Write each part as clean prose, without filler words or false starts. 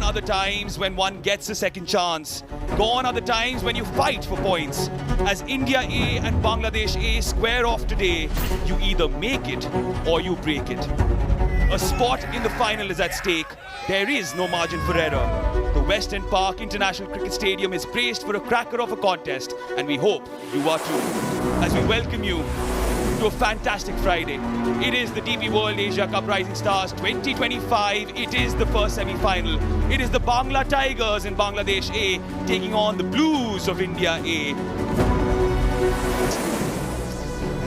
Gone are the times when one gets a second chance. Gone are the times when you fight for points. As India A and Bangladesh A square off today, you either make it or you break it. A spot in the final is at stake. There is no margin for error. The Western Park International Cricket Stadium is braced for a cracker of a contest, and we hope you are too. As we welcome you to a fantastic Friday. It is the DP World Asia Cup Rising Stars 2025. It is the first semi-final. It is the Bangla Tigers in Bangladesh A taking on the Blues of India A.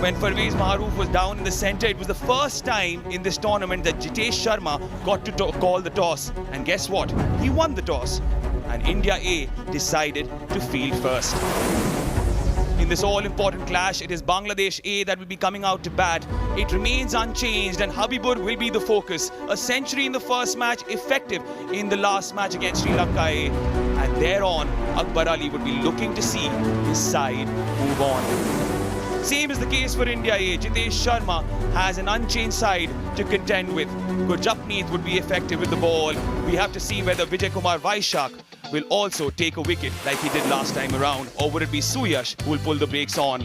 When Parvez Maharouf was down in the centre, it was the first time in this tournament that Jitesh Sharma got to call the toss. And guess what? He won the toss. And India A decided to field first. In this all-important clash, it is Bangladesh A that will be coming out to bat. It remains unchanged and Habibur will be the focus. A century in the first match, effective in the last match against Sri Lanka A. And thereon, Akbar Ali would be looking to see his side move on. Same is the case for India A. Jitesh Sharma has an unchanged side to contend with. Gurjapneet would be effective with the ball. We have to see whether Vijay Kumar Vaishak will also take a wicket like he did last time around, or would it be Suyash who will pull the brakes on?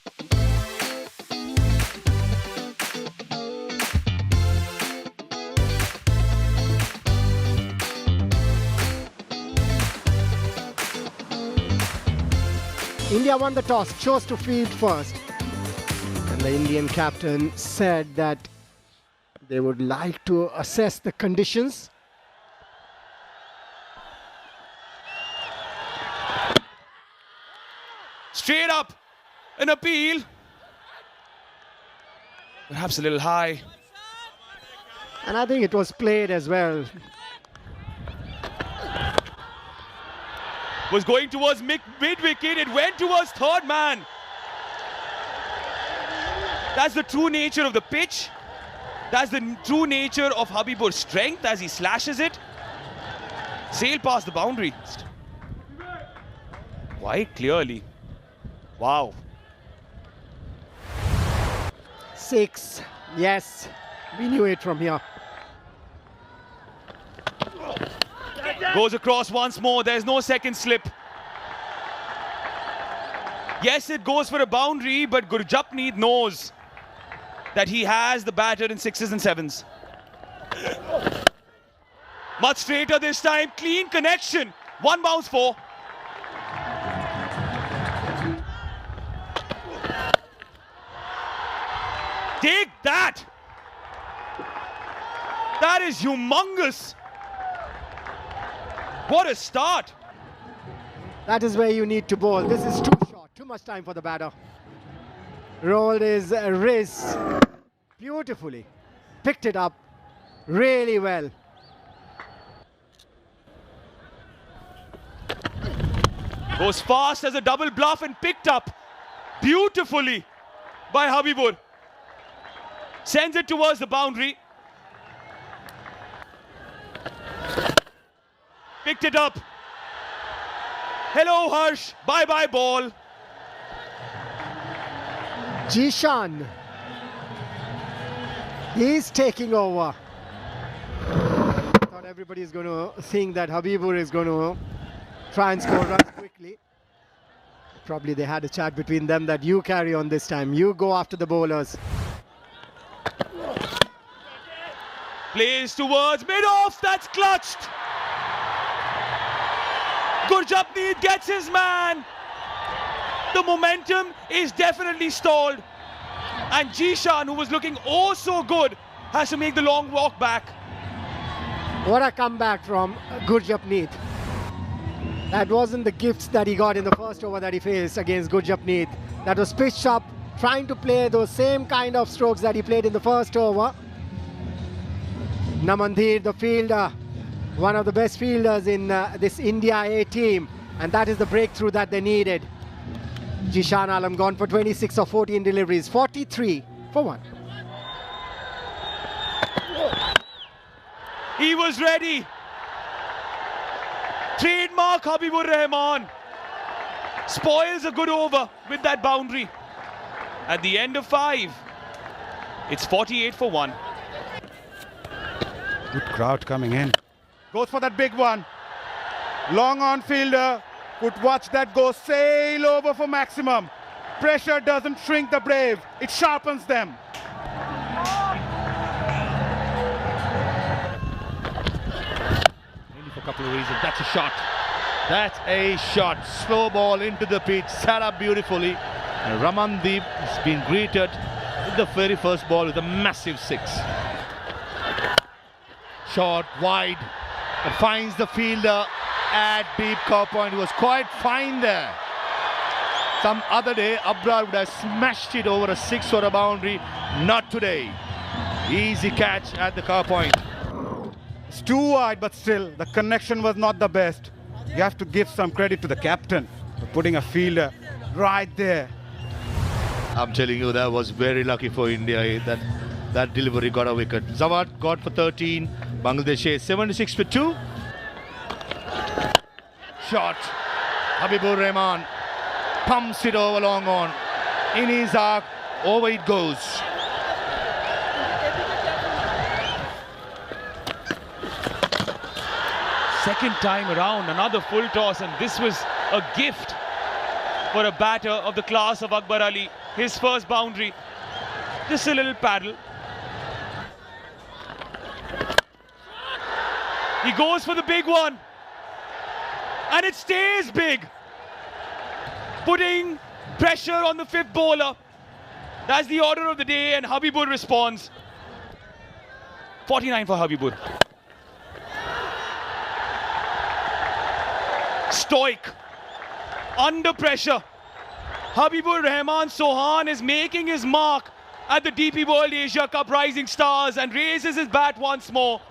India won the toss, chose to field first. And the Indian captain said that they would like to assess the conditions. Straight up, an appeal. Perhaps a little high. And I think it was played as well. Was going towards mid-wicket, it went towards third man. That's the true nature of the pitch. That's the true nature of Habibur's strength as he slashes it. Sailed past the boundary. Quite clearly. Wow. 6. Yes, we knew it from here. Goes across once more. There's no second slip. Yes, it goes for a boundary, but Gurjapneet knows that he has the batter in 6s and 7s. Much straighter this time. Clean connection. One bounce for. Take that! That is humongous. What a start. That is where you need to bowl. This is too short, too much time for the batter. Rolled his wrist beautifully. Picked it up really well. Goes fast as a double bluff and picked up beautifully by Habibur. Sends it towards the boundary. Picked it up. Hello, Harsh. Bye-bye, ball. Jishan. He's taking over. I thought everybody is going to think that Habibur is going to try and score runs quickly. Probably they had a chat between them that you carry on this time. You go after the bowlers. Plays towards mid-off. That's clutched. Gurjapneet gets his man. The momentum is definitely stalled. And Jishan, who was looking oh so good, has to make the long walk back. What a comeback from Gurjapneet. That wasn't the gifts that he got in the first over that he faced against Gurjapneet. That was pitched up, trying to play those same kind of strokes that he played in the first over. Namandhir, the fielder, one of the best fielders in this India A team, and that is the breakthrough that they needed. Jishan Alam gone for 26 of 14 deliveries, 43 for 1. He was ready. Trademark Habibur Rahman. Spoils a good over with that boundary. At the end of 5, it's 48 for 1. Good crowd coming in. Goes for that big one. Long on fielder could watch that go sail over for maximum. Pressure doesn't shrink the brave, it sharpens them. Only for a couple of reasons. That's a shot. That's a shot. Slow ball into the pitch, set up beautifully. And Ramandeep has been greeted with the very first ball with a massive 6. Shot wide. It finds the fielder at deep cover point. He was quite fine there. Some other day, Abrar would have smashed it over a 6 or a boundary. Not today. Easy catch at the cover point. It's too wide, but still, the connection was not the best. You have to give some credit to the captain for putting a fielder right there. I'm telling you, that was very lucky for India. That delivery got a wicket. Zawad got for 13. Bangladesh 76 for 2. Shot. Habibur Rahman pumps it over long on. In his arc, over it goes. Second time around, another full toss, and this was a gift for a batter of the class of Akbar Ali. His first boundary, just a little paddle. He goes for the big one, and it stays big, putting pressure on the fifth bowler. That's the order of the day, and Habibur responds. 49 for Habibur. Stoic, under pressure. Habibur Rahman Sohan is making his mark at the DP World Asia Cup Rising Stars and raises his bat once more.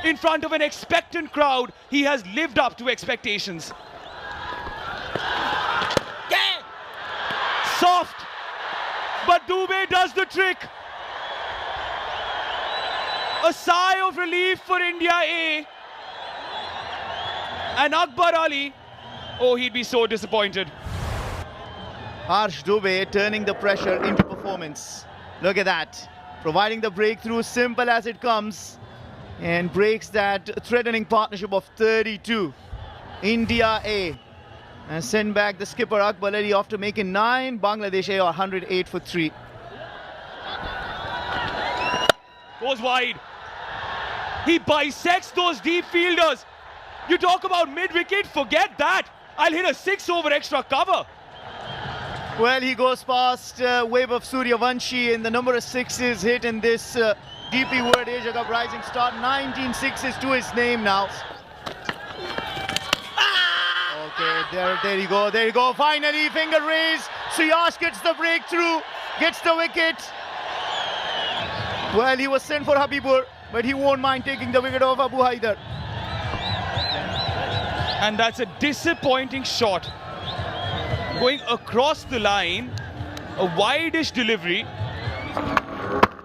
In front of an expectant crowd, he has lived up to expectations. Soft, but Dubey does the trick. A sigh of relief for India A. And Akbar Ali, oh, he'd be so disappointed. Harsh Dubey turning the pressure into performance. Look at that. Providing the breakthrough, simple as it comes, and breaks that threatening partnership of 32. India A. And send back the skipper Akbar Ali after making 9. Bangladesh A are 108 for 3. Goes wide. He bisects those deep fielders. You talk about mid-wicket, forget that. I'll hit a 6 over extra cover. Well, he goes past wave of Suryavanshi, and the number of 6s hit in this DP World Asia Cup Rising Star. 19 6s to his name now. Okay, there you go, there you go. Finally, finger raised. Suyash gets the breakthrough, gets the wicket. Well, he was sent for Habibur, but he won't mind taking the wicket off Abu Haider. And that's a disappointing shot. Going across the line, a wide-ish delivery.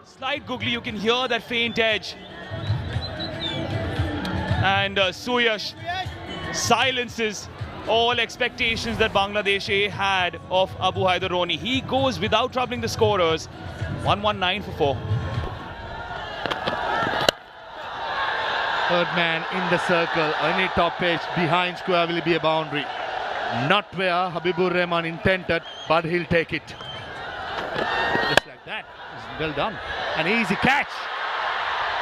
Slight googly, you can hear that faint edge. And Suyash silences all expectations that Bangladesh A had of Abu Haider Roni. He goes without troubling the scorers. 119 for 4. Third man in the circle, any top edge behind square will be a boundary. Not where Habibur Rahman intended, but he'll take it. Just like that. Well done. An easy catch.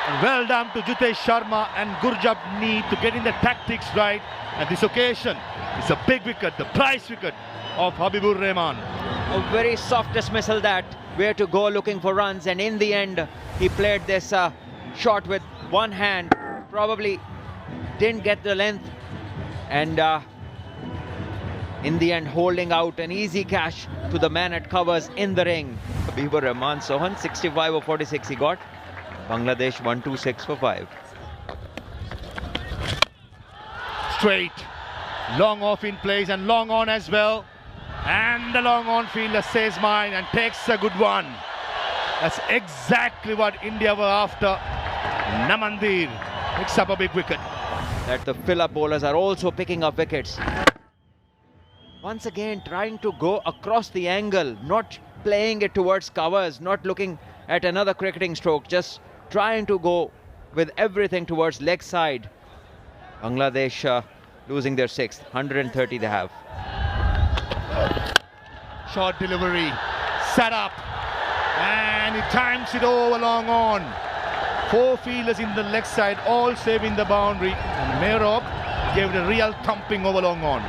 And well done to Jitesh Sharma and Gurjabni to getting the tactics right. At this occasion, it's a big wicket, the prize wicket of Habibur Rahman. A very soft dismissal that, where to go looking for runs, and in the end, he played this shot with one hand. Probably didn't get the length, and in the end holding out an easy catch to the man at covers in the ring. Habibur Rahman Sohan 65 or 46 he got. Bangladesh 126 for 5. Straight, long off in place and long on as well, and the long on fielder says mine and takes a good one. That's exactly what India were after. Namandir picks up a big wicket. That the fill-up bowlers are also picking up wickets. Once again trying to go across the angle, not playing it towards covers, not looking at another cricketing stroke, just trying to go with everything towards leg side. Bangladesh losing their sixth. 130 they have. Short delivery, set up, and he times it over long on. 4 fielders in the leg side, all saving the boundary, and Merob gave it a real thumping over long on.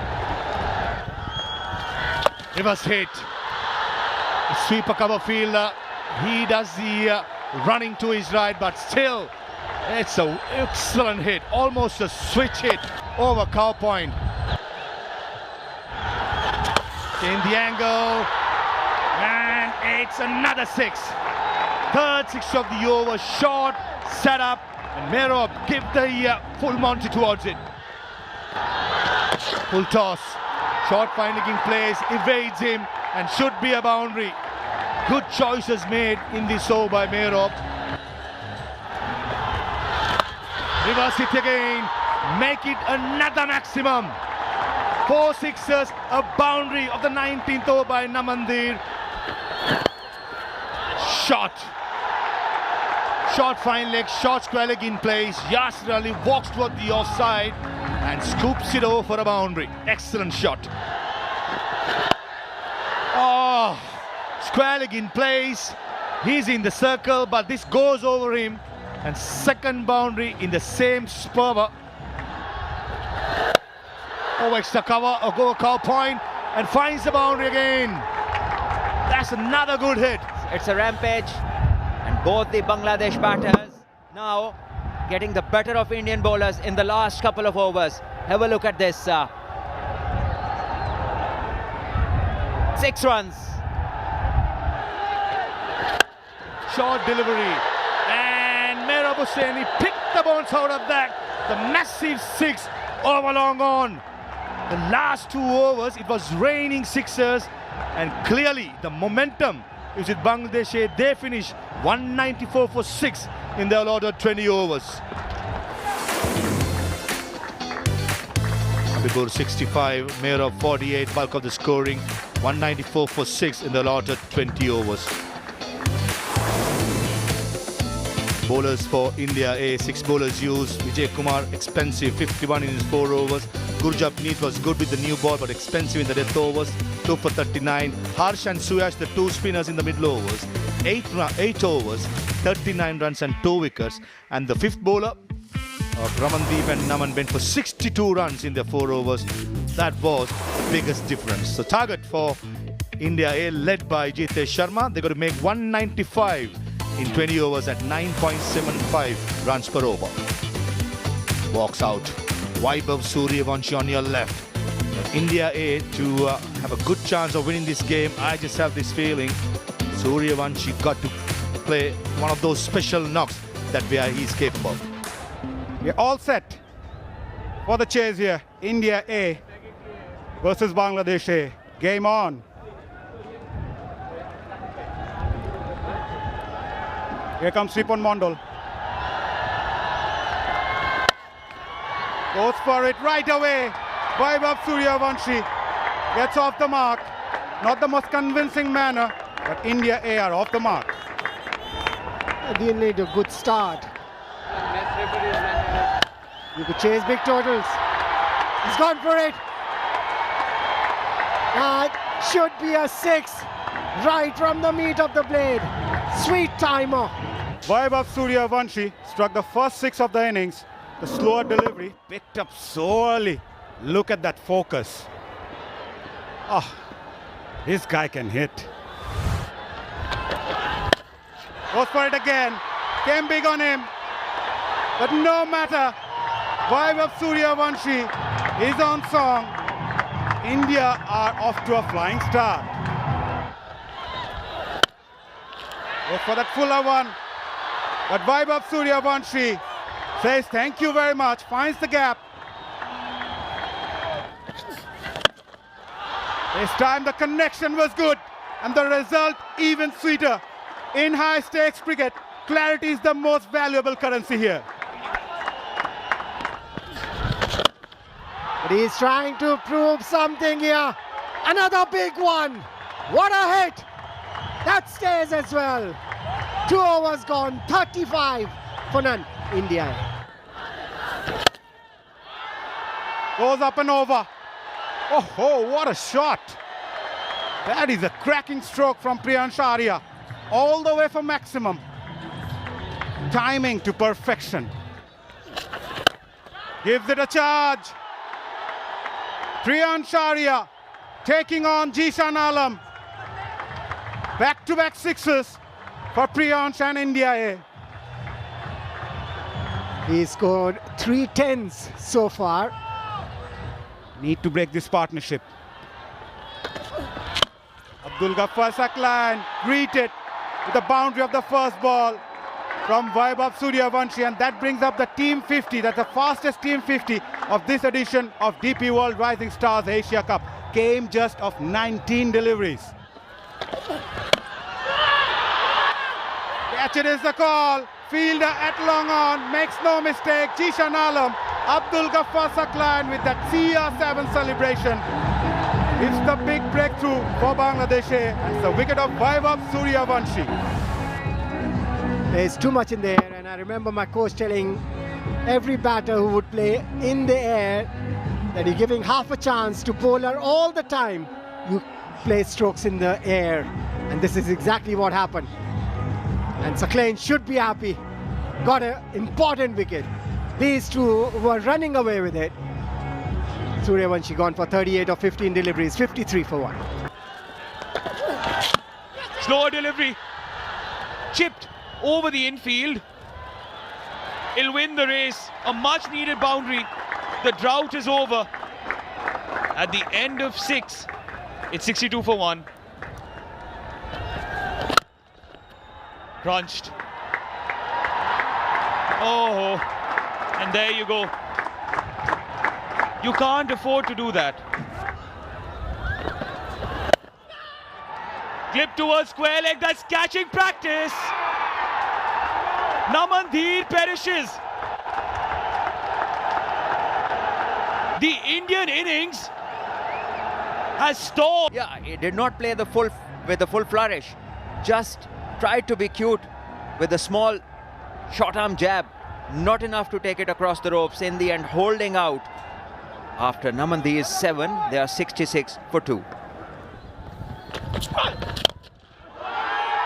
Reverse hit. The sweeper cover fielder, he does the running to his right, but still, it's an excellent hit, almost a switch hit over cow point. In the angle, and it's another 6. Third 6 of the over, short, set up, and Merob give the full Monty towards it. Full toss, short finding in place, evades him, and should be a boundary. Good choices made in this over by Merob. Reverse hit again, make it another maximum. 4 sixes, a boundary of the 19th over by Namandir. Short fine leg, short square leg in place. Yasir Ali walks toward the offside and scoops it over for a boundary. Excellent shot. Oh, square leg in place. He's in the circle, but this goes over him. And second boundary in the same spur. Oh, extra cover, or go cow point, and finds the boundary again. That's another good hit. It's a rampage, and both the Bangladesh batters now getting the better of Indian bowlers in the last couple of overs. Have a look at this. 6 runs. Short delivery, and Mehrab Hussain, he picked the bounce out of that. The massive 6 over long on. The last 2 overs, it was raining sixers, and clearly the momentum is with Bangladesh. They finish 194 for 6 in their allotted 20 overs. Habibur 65, Mehrab 48, bulk of the scoring, 194 for 6 in the allotted 20 overs. Bowlers for India A, 6 bowlers used. Vijay Kumar, expensive, 51 in his 4 overs. Gurjapneet was good with the new ball, but expensive in the death overs, 2 for 39. Harsh and Suyash, the 2 spinners in the middle overs, 8 overs, 39 runs and 2 wickets. And the 5th bowler, Ramandeep and Naman, went for 62 runs in their 4 overs. That was the biggest difference. So target for India A, led by Jitesh Sharma. They're going to make 195 in 20 overs at 9.75 runs per over. Walks out. Vaibhav Suryavanshi on your left. India A to have a good chance of winning this game. I just have this feeling Suryavanshi got to play one of those special knocks that where he's capable. We're all set for the chase here. India A versus Bangladesh A. Game on. Here comes Sripon Mondal. Goes for it right away. Vaibhav Suryavanshi gets off the mark. Not the most convincing manner, but India A are off the mark. They need a good start. You could chase big totals. He's gone for it. Should be a 6 right from the meat of the blade. Sweet timer. Vaibhav Suryavanshi struck the first 6 of the innings. The slower delivery picked up so early. Look at that focus. Oh, this guy can hit. Goes for it again. Came big on him. But no matter. Vaibhav Suryavanshi is on song. India are off to a flying start. Goes for that fuller one. But Vaibhav Suryavanshi says thank you very much, finds the gap. This time the connection was good and the result even sweeter. In high stakes cricket, clarity is the most valuable currency here. But he's trying to prove something here. Another big one. What a hit. That stays as well. 2 overs gone, 35 for none. India. Goes up and over. Oh, what a shot. That is a cracking stroke from Priyansh Arya. All the way for maximum. Timing to perfection. Gives it a charge. Priyansh Arya taking on Jishan Alam. Back-to-back sixes for Priyansh and India A. He scored 3 tens so far. Need to break this partnership. Abdul Ghaffar Saklan greeted with the boundary of the first ball from Vaibhav Suryavanshi, and that brings up the team 50. That's the fastest team 50 of this edition of DP World Rising Stars Asia Cup. Came just of 19 deliveries. Catch it is the call. Fielder at long on, makes no mistake. Jishan Alam, Abdul Ghaffar Saklan with that CR7 celebration. It's the big breakthrough for Bangladesh, and it's the wicket of Vaibhav Suryavanshi. There's too much in the air, and I remember my coach telling every batter who would play in the air that you're giving half a chance to bowler all the time. You play strokes in the air, and this is exactly what happened. And Saklan should be happy. Got an important wicket. These two were running away with it. Suryavanshi gone for 38 of 15 deliveries, 53 for 1. Slow delivery. Chipped over the infield. He'll win the race. A much needed boundary. The drought is over. At the end of 6, it's 62 for 1. Crunched. Oh, and there you go. You can't afford to do that. Clip towards square leg, that's catching practice. Namandhir perishes. The Indian innings has stalled. Yeah, he did not play with the full flourish. Just tried to be cute with a small short arm jab. Not enough to take it across the ropes. In the end, holding out. After Namandhir's 7, they are 66 for 2.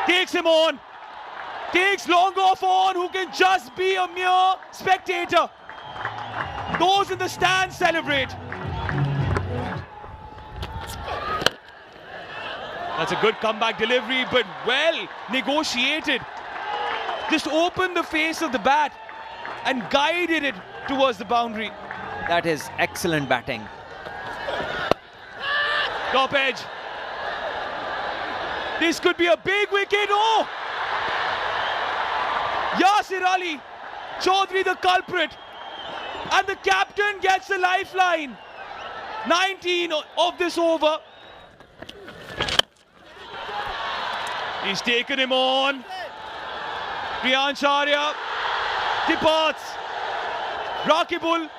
Takes him on. Takes long off on, who can just be a mere spectator. Those in the stands celebrate. That's a good comeback delivery, but well negotiated. Just opened the face of the bat and guided it towards the boundary. That is excellent batting. Top edge. This could be a big wicket. Oh! Yasir Ali, Chaudhary the culprit. And the captain gets a lifeline. 19 of this over. He's taken him on. Priyansh Arya departs. Rakibul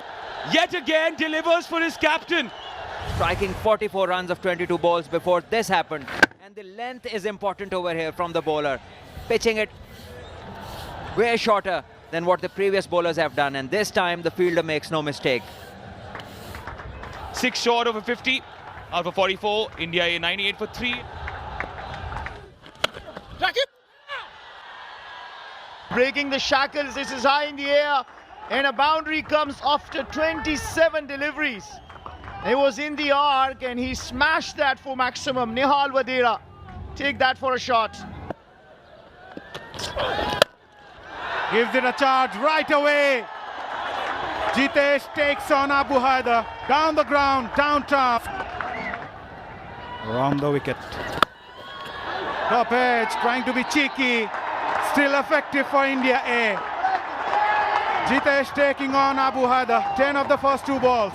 yet again delivers for his captain. Striking 44 runs of 22 balls before this happened. And the length is important over here from the bowler. Pitching it way shorter than what the previous bowlers have done. And this time the fielder makes no mistake. 6 short of a 50 out of 44. India A 98 for 3. Breaking the shackles, this is high in the air, and a boundary comes after 27 deliveries. It was in the arc and he smashed that for maximum. Nihal Vadera, take that for a shot. Gives it a charge right away. Jitesh takes on Abu Haider. Down the ground, downtown. Around the wicket. Top edge, trying to be cheeky. Still effective for India A. Jitesh taking on Abu Haider. 10 of the first 2 balls.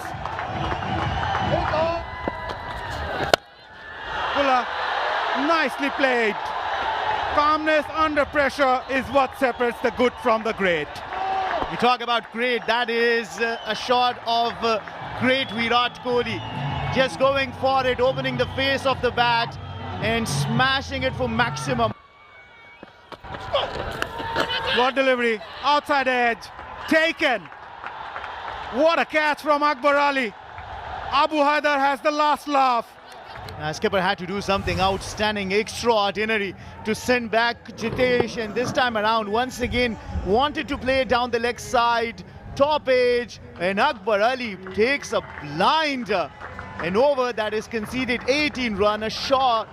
Fuller, nicely played. Calmness under pressure is what separates the good from the great. You talk about great, that is a shot of great Virat Kohli. Just going for it, opening the face of the bat and smashing it for maximum. What delivery, outside edge, taken. What a catch from Akbar Ali. Abu Haider has the last laugh. Skipper had to do something outstanding, extraordinary to send back Jitesh, and this time around once again wanted to play down the leg side, top edge, and Akbar Ali takes a blinder. An over that is conceded 18 run, a shot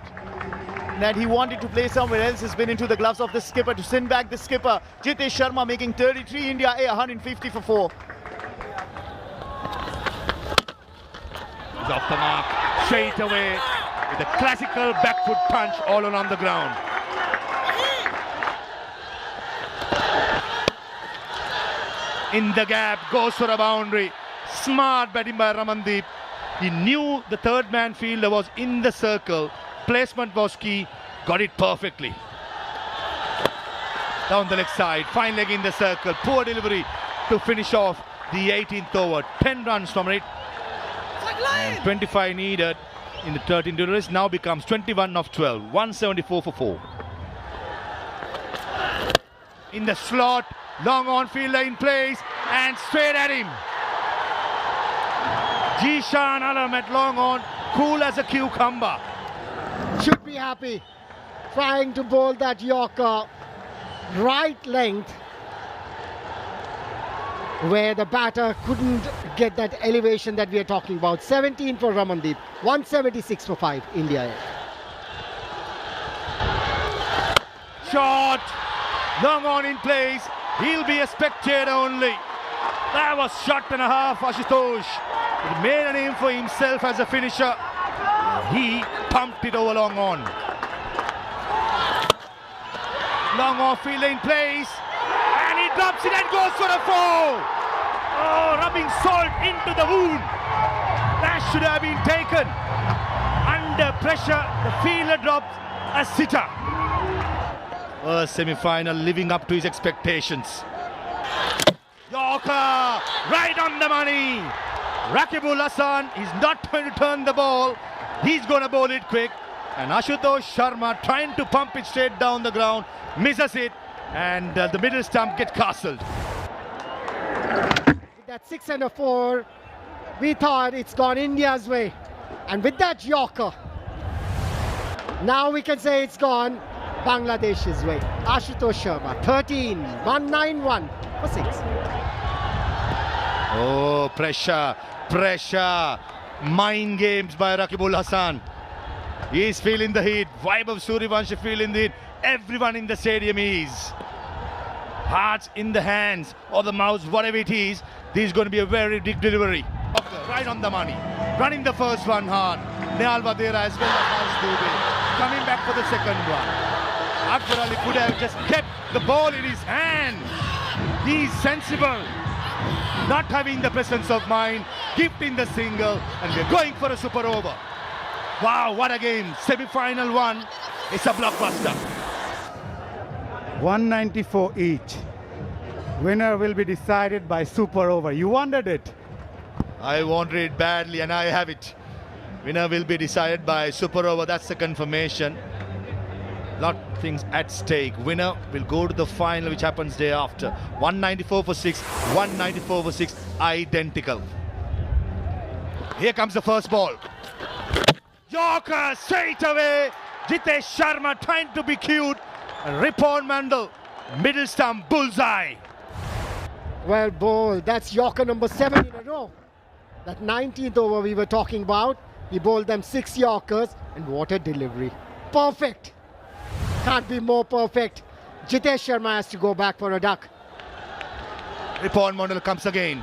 that he wanted to play somewhere else has been into the gloves of the skipper to send back the skipper. Jitesh Sharma making 33, India A 150 for 4. He's off the mark straight away with a classical back foot punch all on the ground. In the gap, goes for a boundary. Smart batting by Ramandeep. He knew the third man fielder was in the circle. Placement was key. Got it perfectly. Down the leg side, fine leg in the circle. Poor delivery to finish off the 18th over. 10 runs from it. And 25 needed in the 13th deliveries. Now becomes 21 of 12. 174 for 4. In the slot, long on fielder in place and straight at him. Jishan Alam at long on, cool as a cucumber. Should be happy. Trying to bowl that Yorker right length where the batter couldn't get that elevation that we are talking about. 17 for Ramandeep, 176 for 5, India. Shot, long on in place. He'll be a spectator only. That was shot and a half, Ashutosh. He made a name for himself as a finisher. He pumped it over long on. Long off fielder in place. And he drops it and goes for a 4. Oh, rubbing salt into the wound. That should have been taken. Under pressure, the fielder drops a sitter. First semi-final living up to his expectations. Yorker, right on the money. Rakibul Hasan is not going to turn the ball. He's going to bowl it quick. And Ashutosh Sharma trying to pump it straight down the ground. Misses it. And the middle stump gets castled. With that 6 and a 4, we thought it's gone India's way. And with that Yorker, now we can say it's gone Bangladesh's way. Ashutosh Sharma, 13, 191 for 6. Oh, pressure. Mind games by Rakibul Hasan. He's feeling the heat. Vibe of Suryavanshi feeling the heat. Everyone in the stadium is. Hearts in the hands or the mouths, whatever it is. This is going to be a very big delivery. Right on the money. Running the first one hard. Nehal Vadera as well as Harsh Dubey. Coming back for the second one. Akbar Ali could have just kept the ball in his hand. He's sensible. Not having the presence of mind, gifting the single, and we're going for a super over. Wow, what a game. Semi-final one. It's a blockbuster. 194 each. Winner will be decided by super over. You wanted it. I wanted it badly and I have it. Winner will be decided by super over. That's the confirmation. Lot of things at stake. Winner will go to the final, which happens day after. 194 for 6, 194 for 6, identical. Here comes the first ball. Yorker straight away. Jitesh Sharma trying to be cute. Ripon Mandal, middle stump, bullseye. Well bowled. That's Yorker number 7 in a row. That 19th over we were talking about. He bowled them 6 Yorkers, and what a delivery. Perfect. Can't be more perfect. Jitesh Sharma has to go back for a duck. Ripon Mandal comes again.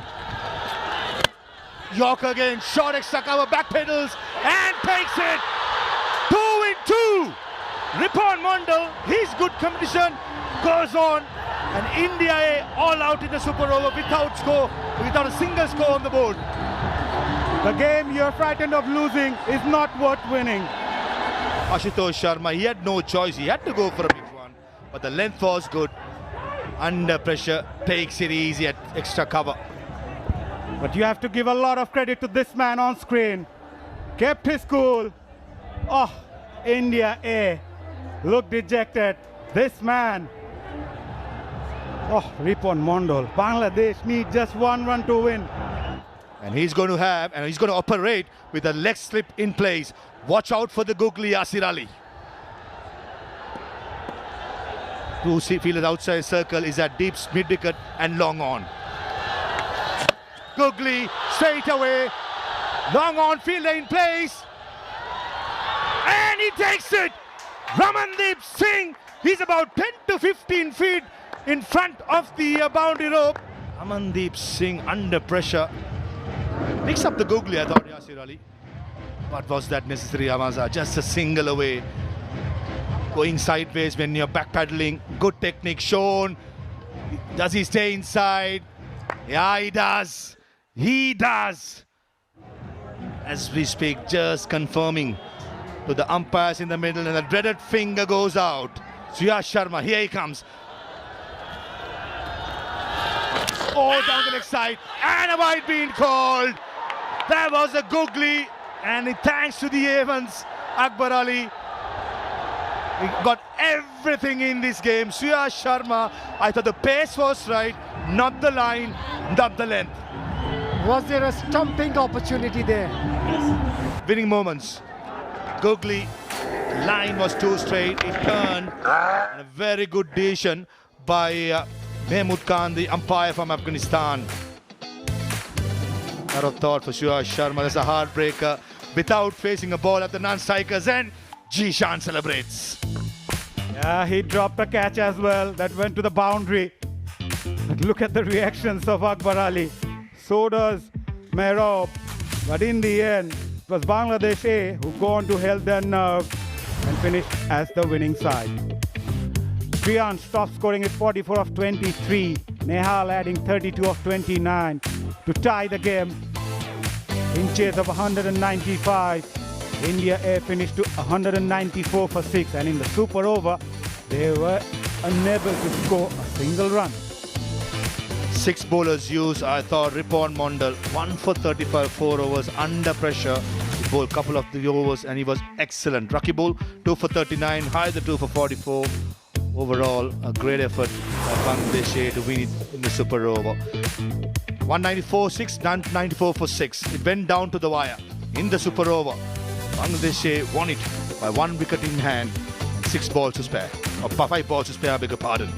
Yorker again, short extra cover, back pedals and takes it. 2 in 2. Ripon Mandal, his good condition goes on, and India A all out in the super over without a single score on the board. The game you're frightened of losing is not worth winning. Ashutosh Sharma, he had no choice. He had to go for a big one, but the length was good. Under pressure, takes it easy at extra cover. But you have to give a lot of credit to this man on screen. Kept his cool. Oh, India A looked dejected. This man. Oh, Ripon Mandal. Bangladesh need just 1 run to win. And he's going to operate with a leg slip in place. Watch out for the googly Yasir Ali. Two fielders outside circle is at deep mid wicket and long on. Googly straight away. Long on, fielder in place. And he takes it. Ramandeep Singh. He's about 10 to 15 feet in front of the boundary rope. Ramandeep Singh under pressure. Picks up the googly, I thought, Yasir Ali. But was that necessary, Amaza? Just a single away. Going sideways when you're backpedaling. Good technique shown. Does he stay inside? Yeah, he does. He does. As we speak, just confirming to the umpires in the middle, and the dreaded finger goes out. Suyash Sharma, here he comes. Oh, down the leg side, and a wide being called. That was a googly, and thanks to the Evans, Akbar Ali. He got everything in this game. Suyash Sharma, I thought the pace was right, not the line, not the length. Was there a stumping opportunity there? Winning moments. Googly, line was too straight, it turned, and a very good decision by Mehmood Khan, the umpire from Afghanistan. Not a thought for Suyash Sharma. There's a heartbreaker without facing a ball at the non-strikers, and Jishan celebrates. Yeah, he dropped a catch as well that went to the boundary. But look at the reactions of Akbar Ali. So does Mehrab. But in the end, it was Bangladesh A who go on to hold their nerve and finish as the winning side. Priyansh stopped scoring at 44 of 23. Nehal adding 32 of 29 to tie the game. In chase of 195, India A finished to 194 for 6, and in the super over, they were unable to score a single run. 6 bowlers used, I thought. Ripon Mondal, 1 for 35, 4 overs under pressure. He bowled a couple of the overs and he was excellent. Rakibul, 2 for 39, Haider 2 for 44. Overall, a great effort by Bangladesh to win it in the super over. 194 6, 94 for 6. It went down to the wire in the super over. Bangladesh won it by 1 wicket in hand and 6 balls to spare. Or 5 balls to spare, I beg your pardon.